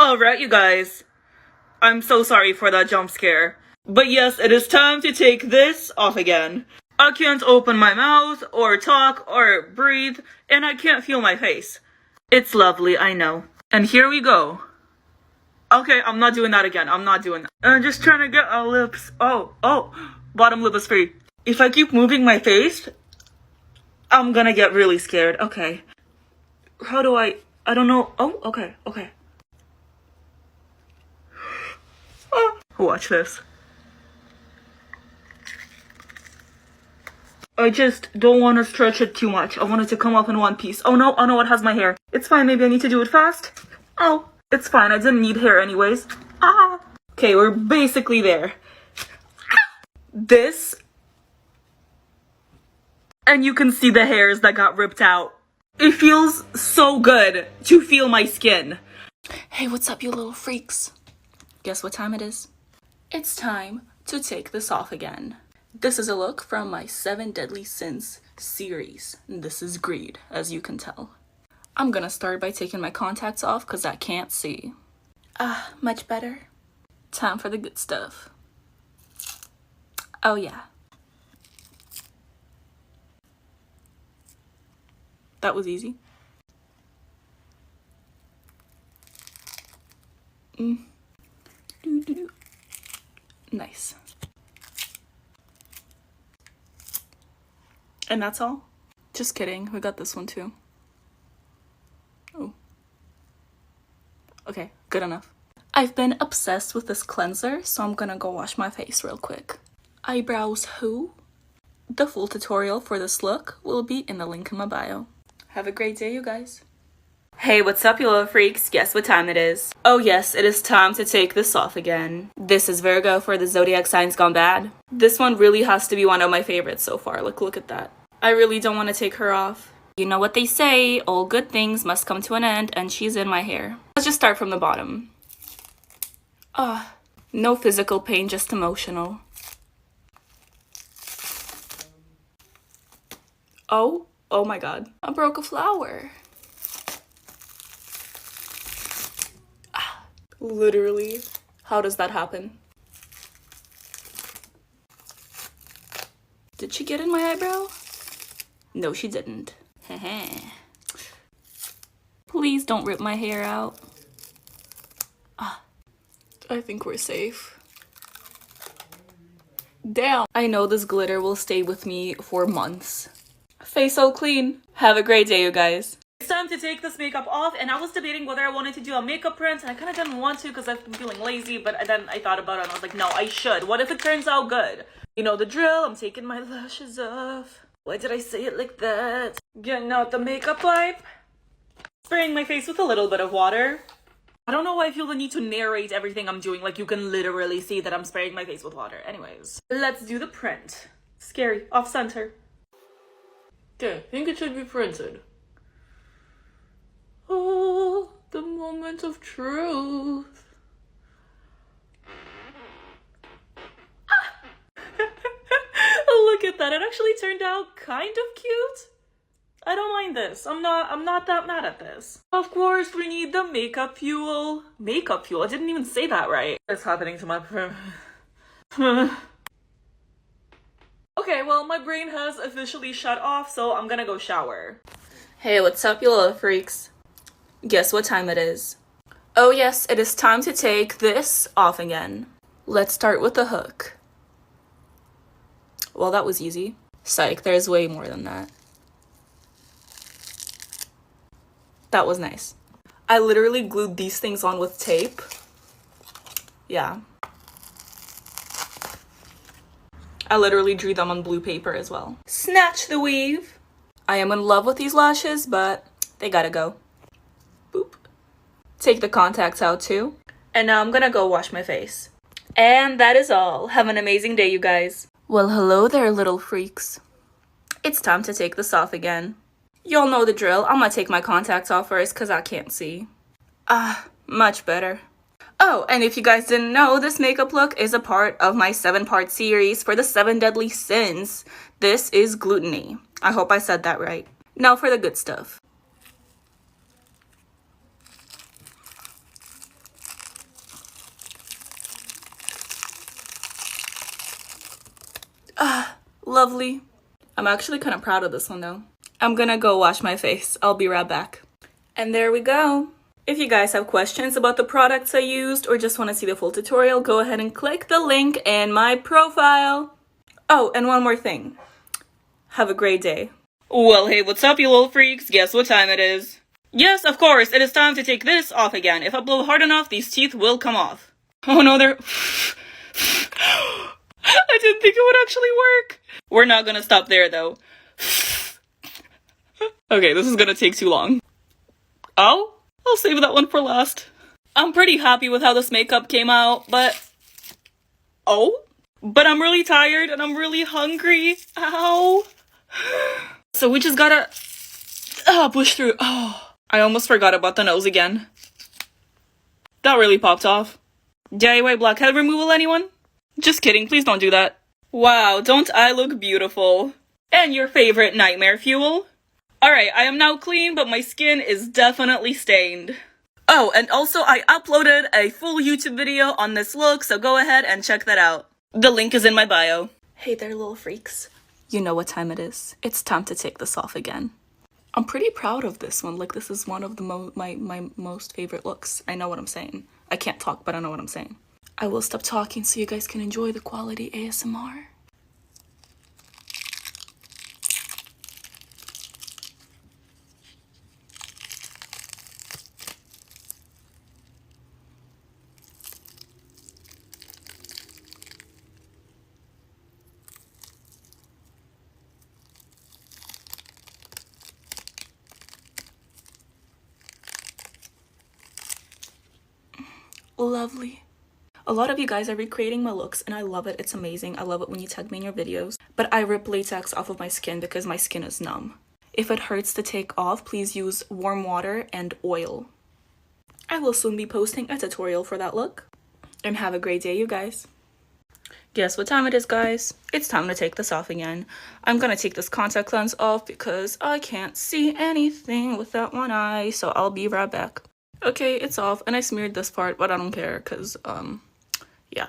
Alright, you guys. I'm so sorry for that jump scare. But yes, it is time to take this off again. I can't open my mouth, or talk, or breathe, and I can't feel my face. It's lovely, I know. And here we go. Okay, I'm not doing that again. I'm not doing that. I'm just trying to get our lips. Oh, bottom lip is free. If I keep moving my face, I'm gonna get really scared. Okay. How do I don't know. Oh, okay. Watch this. I just don't want to stretch it too much. I want it to come off in one piece. Oh no, it has my hair. It's fine, maybe I need to do it fast. Oh, it's fine, I didn't need hair anyways. Okay, we're basically there. This. And you can see the hairs that got ripped out. It feels so good to feel my skin. Hey, what's up, you little freaks? Guess what time it is? It's time to take this off again. This is a look from my 7 Deadly Sins series. This is greed, as you can tell. I'm gonna start by taking my contacts off because I can't see. Much better. Time for the good stuff. Oh yeah. That was easy. Nice. And that's all? Just kidding, we got this one too. Oh. Okay, good enough. I've been obsessed with this cleanser, so I'm gonna go wash my face real quick. Eyebrows who? The full tutorial for this look will be in the link in my bio. Have a great day, you guys. Hey, what's up, you little freaks? Guess what time it is? Oh yes, it is time to take this off again. This is Virgo for the zodiac signs gone bad. This one really has to be one of my favorites so far. Look at that. I really don't want to take her off. You know what they say, all good things must come to an end, and she's in my hair. Let's just start from the bottom. No physical pain, just emotional. Oh my god. I broke a flower. Literally. How does that happen? Did she get in my eyebrow? No, she didn't. Please don't rip my hair out. I think we're safe. Damn. I know this glitter will stay with me for months. Face so clean. Have a great day, you guys. It's time to take this makeup off, and I was debating whether I wanted to do a makeup print, and I kind of didn't want to because I've been feeling lazy, but then I thought about it and I was like, no, I should. What if it turns out good? You know the drill. I'm taking my lashes off. Why did I say it like that? Getting out the makeup pipe. Spraying my face with a little bit of water. I don't know why I feel the need to narrate everything I'm doing. Like, you can literally see that I'm spraying my face with water. Anyways, let's do the print. Scary. Off center. Okay, I think it should be printed. Oh, the moment of truth. Look at that. It actually turned out kind of cute. I don't mind this. I'm not that mad at this. Of course, we need the makeup fuel. Makeup fuel? I didn't even say that right. What's happening to my Okay, well, my brain has officially shut off, so I'm gonna go shower. Hey, what's up, you little freaks? Guess what time it is? Oh yes, it is time to take this off again. Let's start with the hook. Well, that was easy. Psych, there's way more than that. That was nice. I literally glued these things on with tape. Yeah. I literally drew them on blue paper as well. Snatch the weave. I am in love with these lashes, but they gotta go. Boop. Take the contacts out too. And now I'm gonna go wash my face. And that is all. Have an amazing day, you guys. Well, hello there, little freaks. It's time to take this off again. Y'all know the drill. I'm gonna take my contacts off first because I can't see. Much better. Oh, and if you guys didn't know, this makeup look is a part of my 7-part series for the 7 Deadly Sins. This is gluttony. I hope I said that right. Now for the good stuff. Lovely. I'm actually kind of proud of this one though. I'm gonna go wash my face. I'll be right back. And there we go. If you guys have questions about the products I used or just want to see the full tutorial, go ahead and click the link in my profile. Oh, and one more thing. Have a great day. Well, hey, what's up, you little freaks? Guess what time it is? Yes, of course, it is time to take this off again. If I blow hard enough, these teeth will come off. Oh no, they're... I didn't think it would actually work. We're not gonna stop there, though. Okay, this is gonna take too long. Oh, I'll save that one for last. I'm pretty happy with how this makeup came out, but... Oh? But I'm really tired and I'm really hungry. Ow. So we just gotta... push through. Oh, I almost forgot about the nose again. That really popped off. DIY blackhead removal, anyone? Just kidding, please don't do that. Wow, don't I look beautiful? And your favorite nightmare fuel? Alright, I am now clean, but my skin is definitely stained. Oh, and also I uploaded a full YouTube video on this look, so go ahead and check that out. The link is in my bio. Hey there, little freaks. You know what time it is. It's time to take this off again. I'm pretty proud of this one. Like, this is one of the my most favorite looks. I know what I'm saying. I can't talk, but I know what I'm saying. I will stop talking so you guys can enjoy the quality ASMR. Lovely. A lot of you guys are recreating my looks and I love it. It's amazing. I love it when you tag me in your videos. But I rip latex off of my skin because my skin is numb. If it hurts to take off, please use warm water and oil. I will soon be posting a tutorial for that look. And have a great day, you guys. Guess what time it is, guys? It's time to take this off again. I'm gonna take this contact lens off because I can't see anything with that one eye. So I'll be right back. Okay, it's off, and I smeared this part, but I don't care, because, yeah.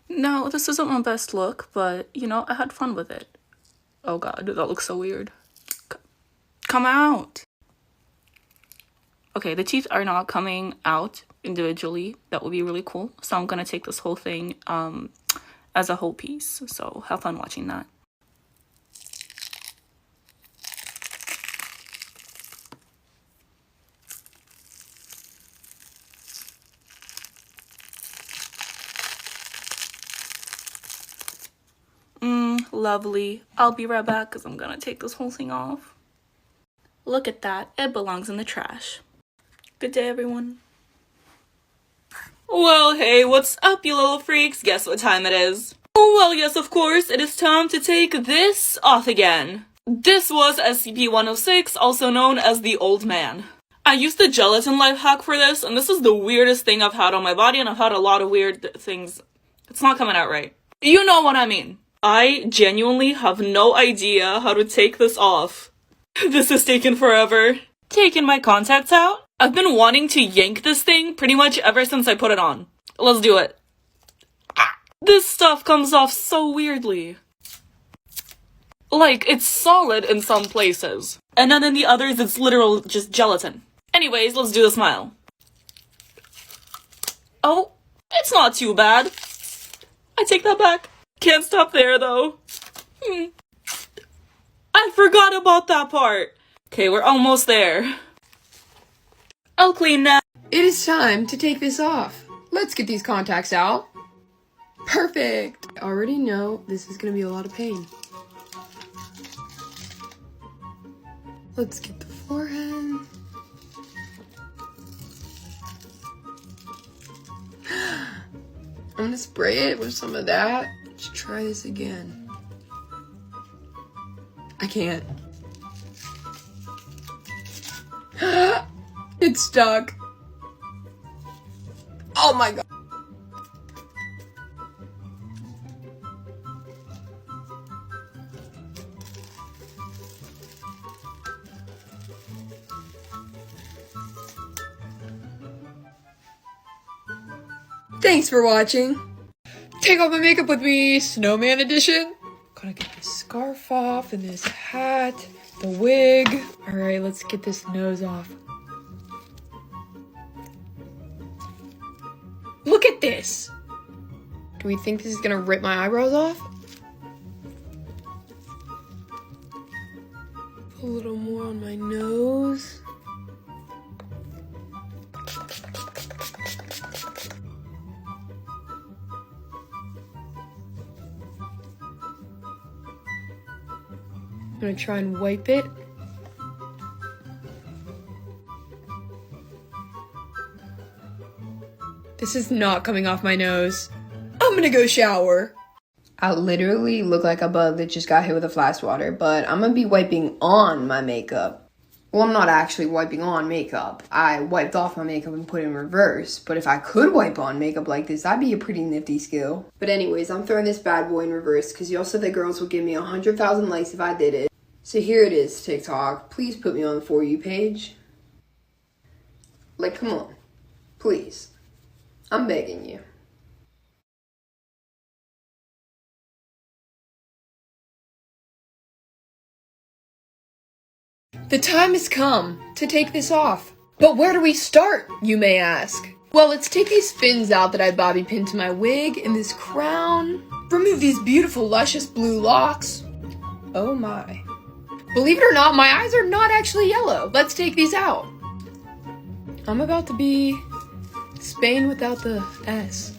No, this isn't my best look, but, you know, I had fun with it. Oh god, that looks so weird. Come out! Okay, the teeth are not coming out individually. That would be really cool. So I'm gonna take this whole thing, as a whole piece. So have fun watching that. Lovely. I'll be right back because I'm gonna take this whole thing off. Look at that. It belongs in the trash. Good day, everyone. Well, hey, what's up, you little freaks? Guess what time it is? Oh, well, yes, of course, it is time to take this off again. This was SCP-106, also known as the Old Man. I used the gelatin life hack for this, and this is the weirdest thing I've had on my body, and I've had a lot of weird things. It's not coming out right. You know what I mean. I genuinely have no idea how to take this off. This has taken forever. Taking my contacts out? I've been wanting to yank this thing pretty much ever since I put it on. Let's do it. This stuff comes off so weirdly. Like, it's solid in some places. And then in the others, it's literal just gelatin. Anyways, let's do the smile. Oh, it's not too bad. I take that back. Can't stop there, though. I forgot about that part. Okay, we're almost there. I'll clean now. It is time to take this off. Let's get these contacts out. Perfect. I already know this is gonna be a lot of pain. Let's get the forehead. I'm gonna spray it with some of that. Let's try this again. I can't. It's stuck. Oh my god. Thanks for watching. Take off my makeup with me, Snowman edition. Gotta get this scarf off and this hat, the wig. All right, let's get this nose off. Look at this. Do we think this is gonna rip my eyebrows off? A little more on my nose. I'm gonna try and wipe it. This is not coming off my nose. I'm gonna go shower. I literally look like a bug that just got hit with a flash water, but I'm gonna be wiping on my makeup. Well, I'm not actually wiping on makeup. I wiped off my makeup and put it in reverse. But if I could wipe on makeup like this, that'd be a pretty nifty skill. But anyways, I'm throwing this bad boy in reverse because y'all said that girls would give me 100,000 likes if I did it. So here it is, TikTok. Please put me on the For You page. Like, come on. Please. I'm begging you. The time has come to take this off. But where do we start, you may ask? Well, let's take these fins out that I bobby pinned to my wig and this crown. Remove these beautiful, luscious blue locks. Oh my. Believe it or not, my eyes are not actually yellow. Let's take these out. I'm about to be Spain without the S.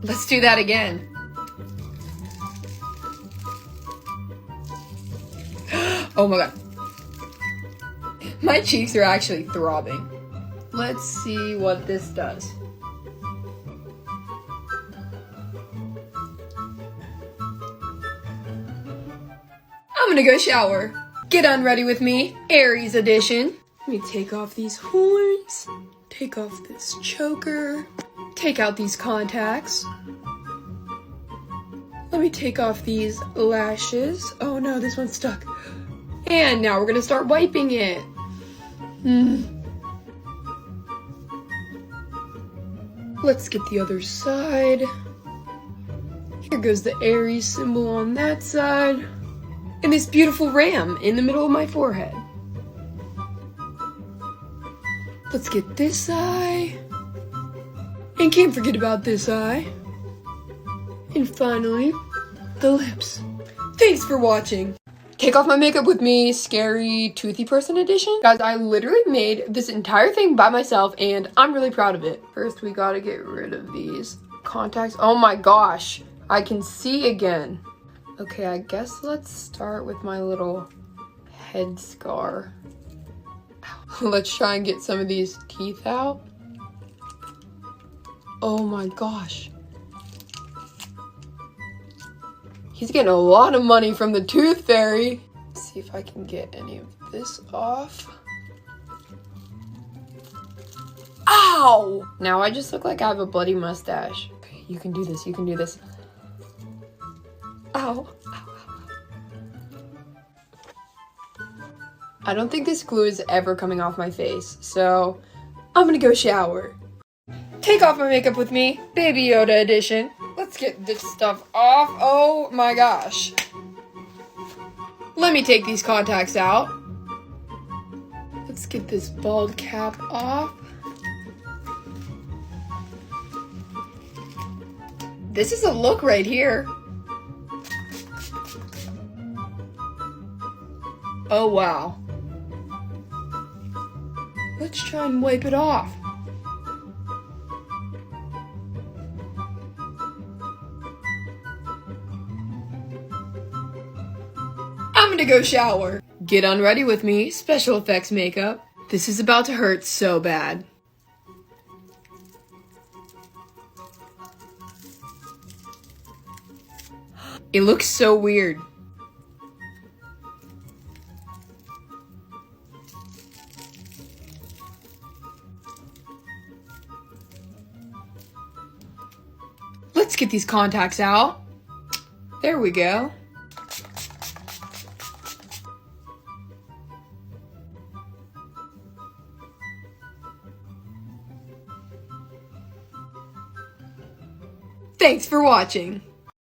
Let's do that again. Oh my god. My cheeks are actually throbbing. Let's see what this does. I'm gonna go shower. Get unready with me, Aries edition. Let me take off these horns. Take off this choker. Take out these contacts. Let me take off these lashes. Oh no, this one's stuck. And now we're gonna start wiping it. Let's get the other side. Here goes the Aries symbol on that side. And this beautiful ram in the middle of my forehead. Let's get this eye. And can't forget about this eye. And finally, the lips. Thanks for watching. Take off my makeup with me, scary toothy person edition. Guys, I literally made this entire thing by myself and I'm really proud of it. First, we gotta get rid of these contacts. Oh my gosh, I can see again. Okay, I guess let's start with my little head scar. Let's try and get some of these teeth out. Oh my gosh. He's getting a lot of money from the tooth fairy. Let's see if I can get any of this off. Ow! Now I just look like I have a bloody mustache. Okay, you can do this, you can do this. Ow. I don't think this glue is ever coming off my face, so I'm gonna go shower. Take off my makeup with me, Baby Yoda edition. Let's get this stuff off. Oh my gosh. Let me take these contacts out. Let's get this bald cap off. This is a look right here. Oh wow. Let's try and wipe it off. I'm gonna go shower. Get unready with me, special effects makeup. This is about to hurt so bad. It looks so weird. Let's get these contacts out. There we go. Thanks for watching.